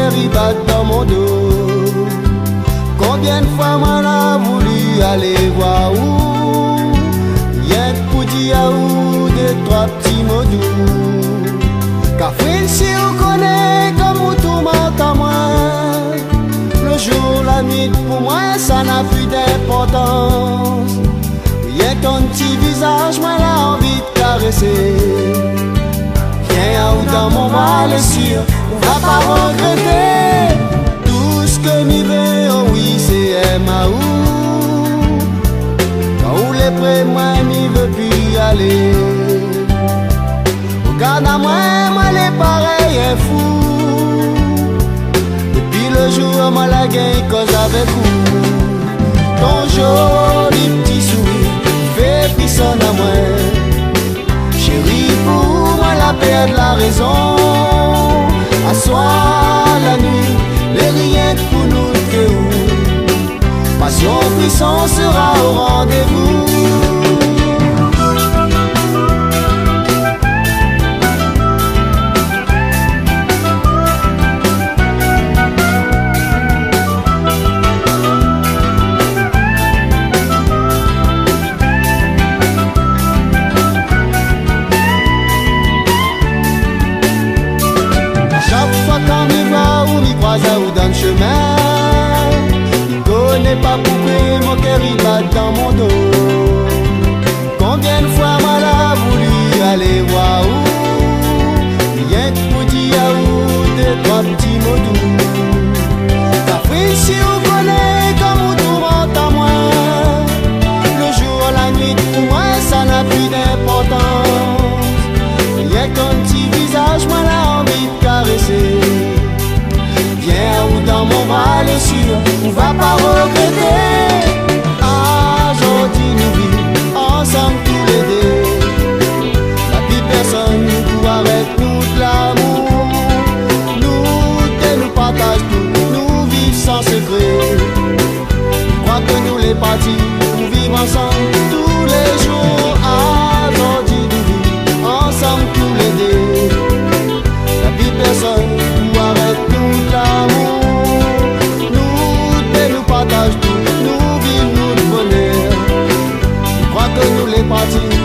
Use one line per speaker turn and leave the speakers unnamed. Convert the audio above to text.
cœur il bat dans mon dos. Combien de fois m'en a voulu aller voir où, rien que pour dire à où deux, trois petits mots doux. Car frère, si on connaît comme on tourmente à moi, le jour, la nuit, pour moi, ça n'a plus d'importance. Rien qu'un petit visage, moi, j'ai envie de caresser. Viens à où dans mon mal sûr, on va pas regretter. Tout ce que m'y veut, oh oui, c'est Maou. Quand où les près, moi, m'y veux plus aller. Regarde à moi, les pareils est fou. Depuis le jour, moi, la gagne cause avec vous. Ton joli petit sourire fait frisson à moi. Chérie, pour moi, la paix de la raison. À soir, la nuit, les rien pour nous que où. Passion, frisson sera au rendez-vous. Ou dans le chemin, il connaît pas pourquoi mon cœur il bat dans mon dos. Combien de fois moi l'a voulu aller voir où, rien que pour dire à où deux, trois petits mots doux. Car frère, si on connaît comme on tourmente à moi, le jour, la nuit, pour moi, ça n'a plus d'importance. Rien qu'un petit visage, moi l'a envie de caresser. Viens où dans mon mal sûr, on va pas regretter. Aujourd'hui nous vivons ensemble tous les deux. La vie personne nous arrête nous de l'amour. Nous partageons tout, nous vivons sans secret. Je crois que nous les partis, nous vivons ensemble tous les jours. Aujourd'hui nous vivons ensemble tous les deux. La vie personne nous arrête nous de l'amour. Nous partageons tout, nous vivons nous de bonheur. Je crois que nous les partis.